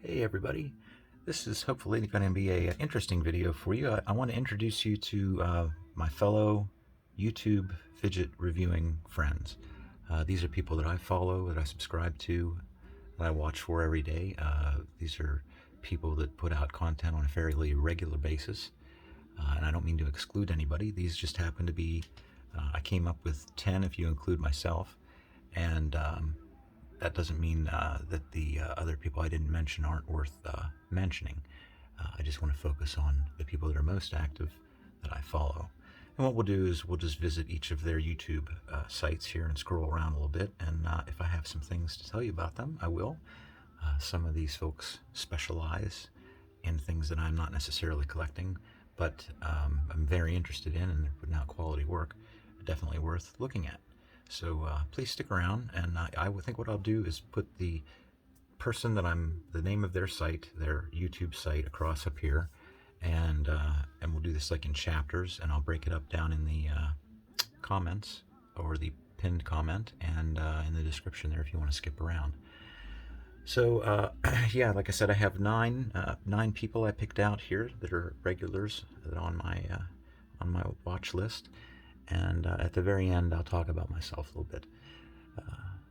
Hey everybody, this is hopefully going to be an interesting video for you. I want to introduce you to my fellow YouTube fidget reviewing friends. These are people that I follow, that I subscribe to, that I watch for every day. These are people that put out content on a fairly regular basis, and I don't mean to exclude anybody. These just happen to be, I came up with 10 if you include myself, and that doesn't mean that the other people I didn't mention aren't worth mentioning. I just want to focus on the people that are most active that I follow. And what we'll do is we'll just visit each of their YouTube sites here and scroll around a little bit. And if I have some things to tell you about them, I will. Some of these folks specialize in things that I'm not necessarily collecting, but I'm very interested in, and they're putting out quality work. Definitely worth looking at. So please stick around, and I would think what I'll do is put the person that the name of their site, their YouTube site, across up here, and we'll do this like in chapters, and I'll break it up down in the comments, or the pinned comment, and in the description there if you want to skip around. So yeah, like I said, I have nine people I picked out here that are regulars that are on my watch list. And at the very end, I'll talk about myself a little bit.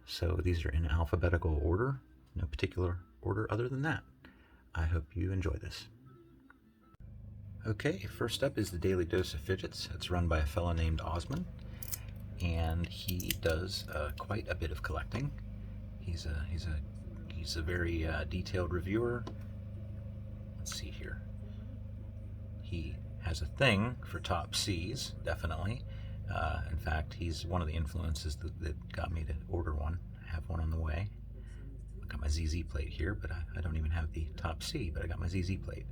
So these are in alphabetical order, no particular order other than that. I hope you enjoy this. Okay, first up is the Daily Dose of Fidgets. It's run by a fellow named Osman, and he does quite a bit of collecting. He's a very detailed reviewer. Let's see here. He has a thing for top C's, definitely. In fact, he's one of the influences that got me to order one. I have one on the way. I got my ZZ plate here, but I don't even have the top C, but I got my ZZ plate.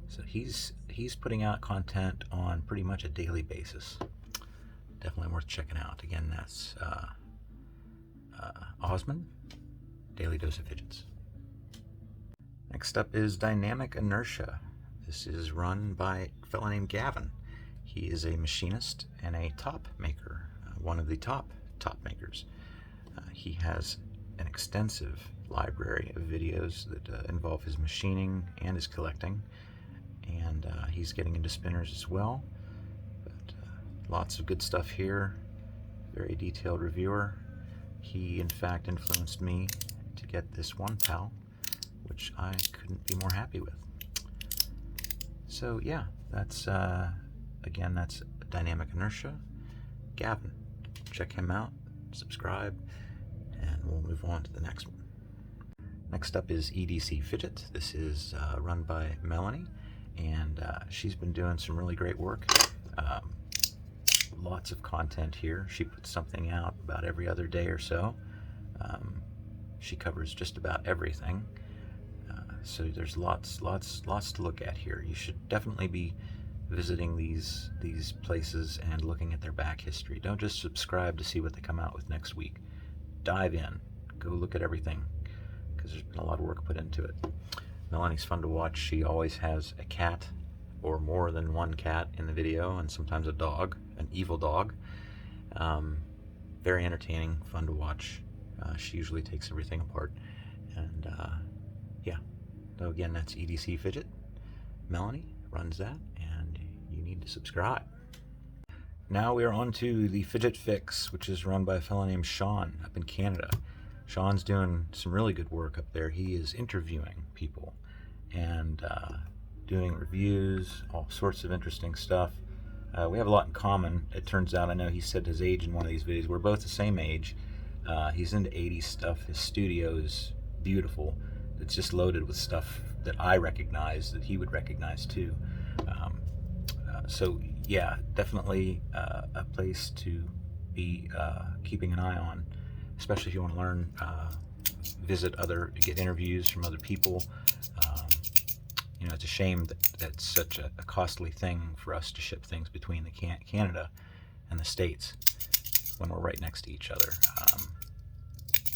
So he's putting out content on pretty much a daily basis. Definitely worth checking out. Again, that's Osman, Daily Dose of Fidgets. Next up is Dynamic Inertia. This is run by a fellow named Gavon. He is a machinist and a top maker, one of the top makers. He has an extensive library of videos that involve his machining and his collecting, and he's getting into spinners as well. But lots of good stuff here. Very detailed reviewer. He, in fact, influenced me to get this one pal, which I couldn't be more happy with. So yeah, that's again, that's Dynamic Inertia. Gavon, check him out, subscribe, and we'll move on to the next one. Next up is EDC FIDGET. This is run by Melanie, and she's been doing some really great work. Lots of content here. She puts something out about every other day or so. She covers just about everything. So there's lots to look at here. You should definitely be visiting these places and looking at their back history. Don't just subscribe to see what they come out with next week. Dive in. Go look at everything, because there's been a lot of work put into it. Melanie's fun to watch. She always has a cat, or more than one cat in the video, and sometimes a dog, an evil dog. Very entertaining, fun to watch. She usually takes everything apart. And yeah. So again, that's EDC FIDGET. Melanie runs that, and you need to subscribe. Now we are on to the Fidget Fix, which is run by a fellow named Sean up in Canada. Sean's doing some really good work up there. He is interviewing people and doing reviews, all sorts of interesting stuff. We have a lot in common. It turns out, I know he said his age in one of these videos. We're both the same age. He's into 80s stuff. His studio is beautiful. It's just loaded with stuff that I recognize, that he would recognize too. So yeah, definitely a place to be keeping an eye on, especially if you want to learn, get interviews from other people. You know, it's a shame that that's such a costly thing for us to ship things between Canada and the States when we're right next to each other.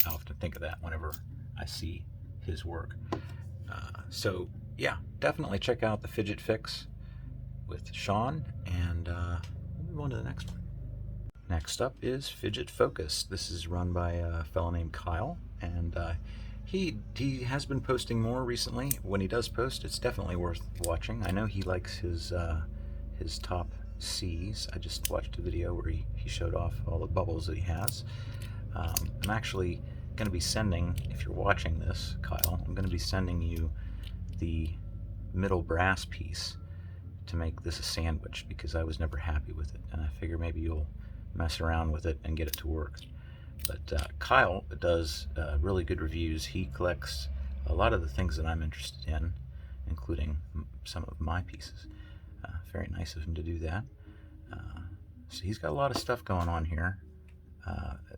I often think of that whenever I see his work. So yeah, definitely check out the Fidget Fix with Sean, and we'll move on to the next one. Next up is Fidget Focus. This is run by a fellow named Kyle, and He has been posting more recently. When he does post, it's definitely worth watching. I know he likes his top C's. I just watched a video where he showed off all the bubbles that he has. I'm actually going to be sending, if you're watching this, Kyle, I'm going to be sending you the middle brass piece to make this a sandwich, because I was never happy with it, and I figure maybe you'll mess around with it and get it to work. But Kyle does really good reviews. He collects a lot of the things that I'm interested in, including some of my pieces. Very nice of him to do that. So he's got a lot of stuff going on here.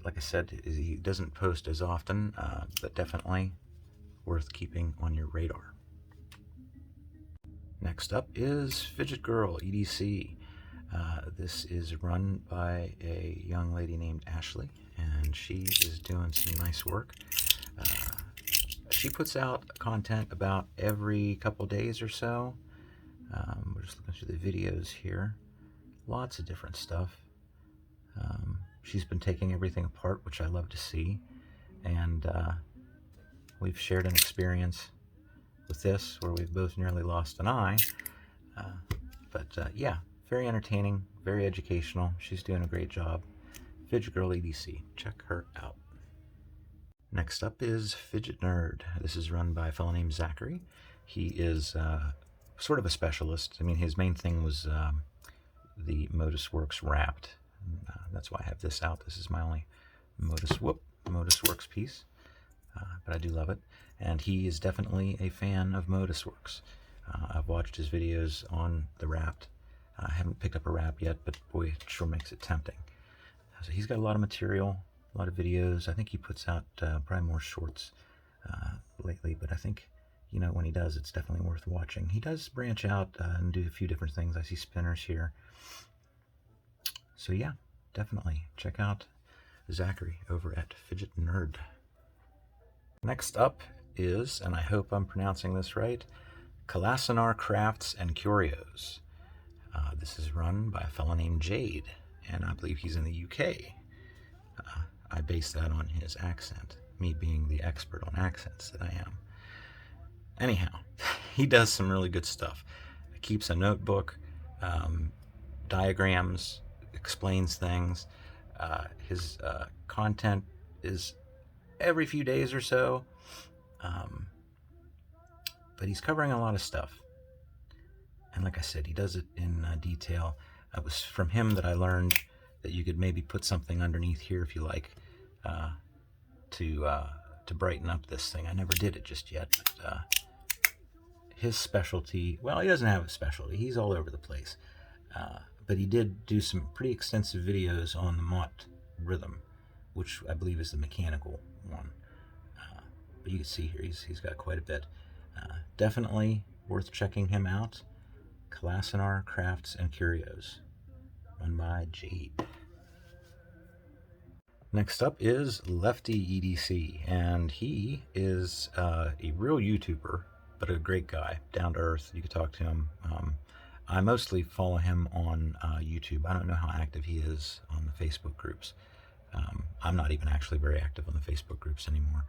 Like I said, he doesn't post as often, but definitely worth keeping on your radar. Next up is FidgetGirlEDC. This is run by a young lady named Ashley, and she is doing some nice work. She puts out content about every couple days or so. We're just looking through the videos here. Lots of different stuff. She's been taking everything apart, which I love to see, and we've shared an experience with this where we've both nearly lost an eye. Yeah, very entertaining, very educational. She's doing a great job. FidgetGirlEDC, check her out. Next up is FidgetNerd. This is run by a fellow named Zachery. He is sort of a specialist. I mean, his main thing was the Modus Works Wrapped. That's why I have this out. This is my only Modus Works piece, but I do love it. And he is definitely a fan of Modus Works. I've watched his videos on the Wrapped. I haven't picked up a wrap yet, but boy, it sure makes it tempting. So he's got a lot of material, a lot of videos. I think he puts out probably more shorts lately, but I think, you know, when he does, it's definitely worth watching. He does branch out and do a few different things. I see spinners here. So yeah, definitely check out Zachery over at FidgetNerd. Next up is, and I hope I'm pronouncing this right, KalasinarCraftsAndCurios. This is run by a fellow named Jade, and I believe he's in the UK. I base that on his accent, me being the expert on accents that I am. Anyhow, he does some really good stuff. He keeps a notebook, diagrams, explains things. His content is every few days or so, but he's covering a lot of stuff. And like I said, he does it in detail. It was from him that I learned that you could maybe put something underneath here if you like, to brighten up this thing. I never did it just yet, but his specialty, well, he doesn't have a specialty. He's all over the place. But he did do some pretty extensive videos on the Mott rhythm, which I believe is the mechanical one. But you can see here, he's got quite a bit. Definitely worth checking him out. KalasinarCraftsAndCurios, run by Jade. Next up is LeftyEDC, and he is a real YouTuber, but a great guy, down to earth. You could talk to him. I mostly follow him on YouTube. I don't know how active he is on the Facebook groups. I'm not even actually very active on the Facebook groups anymore.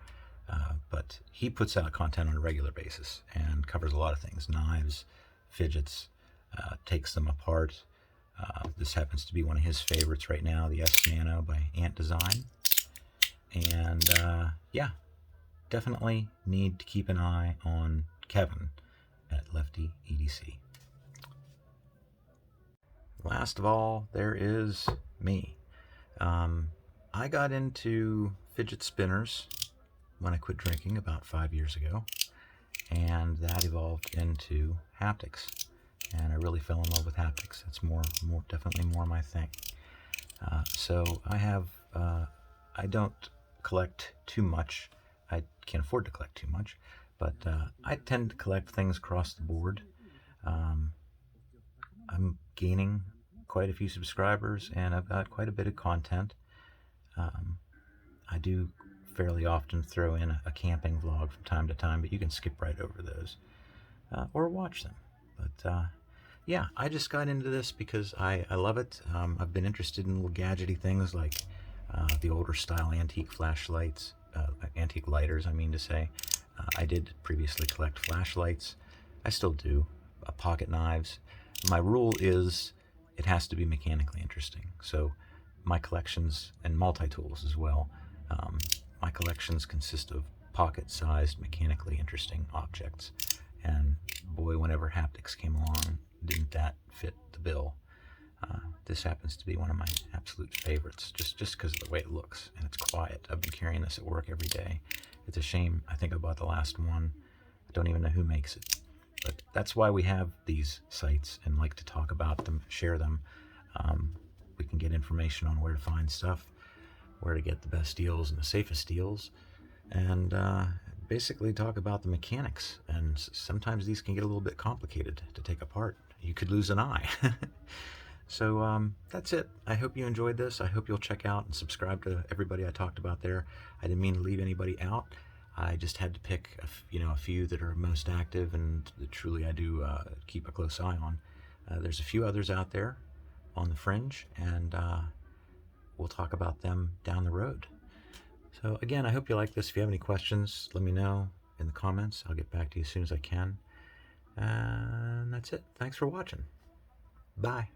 But he puts out content on a regular basis and covers a lot of things. Knives, fidgets, takes them apart. This happens to be one of his favorites right now, the S Nano by Ant Design. And yeah, definitely need to keep an eye on Kevin at LeftyEDC. Last of all, there is me. I got into fidget spinners when I quit drinking about 5 years ago, and that evolved into haptics, and I really fell in love with haptics. It's definitely more my thing. So I don't collect too much. I can't afford to collect too much, but I tend to collect things across the board. I'm gaining quite a few subscribers, and I've got quite a bit of content. I do fairly often throw in a camping vlog from time to time, but you can skip right over those or watch them. But yeah, I just got into this because I love it. I've been interested in little gadgety things like the older style antique flashlights, antique lighters, I mean to say. I did previously collect flashlights. I still do. Pocket knives. My rule is it has to be mechanically interesting. So my collections, and multi-tools as well, my collections consist of pocket-sized, mechanically interesting objects. And boy, whenever Haptics came along, didn't that fit the bill. This happens to be one of my absolute favorites, just because of the way it looks, and it's quiet. I've been carrying this at work every day. It's a shame. I think I bought the last one. I don't even know who makes it. But that's why we have these sites and like to talk about them, share them. We can get information on where to find stuff, where to get the best deals and the safest deals, and basically talk about the mechanics. And sometimes these can get a little bit complicated to take apart. You could lose an eye. So that's it. I hope you enjoyed this. I hope you'll check out and subscribe to everybody I talked about there. I didn't mean to leave anybody out. I just had to pick a few that are most active and that truly I do keep a close eye on. There's a few others out there on the fringe, and we'll talk about them down the road. So again, I hope you like this. If you have any questions, let me know in the comments. I'll get back to you as soon as I can. And that's it. Thanks for watching. Bye.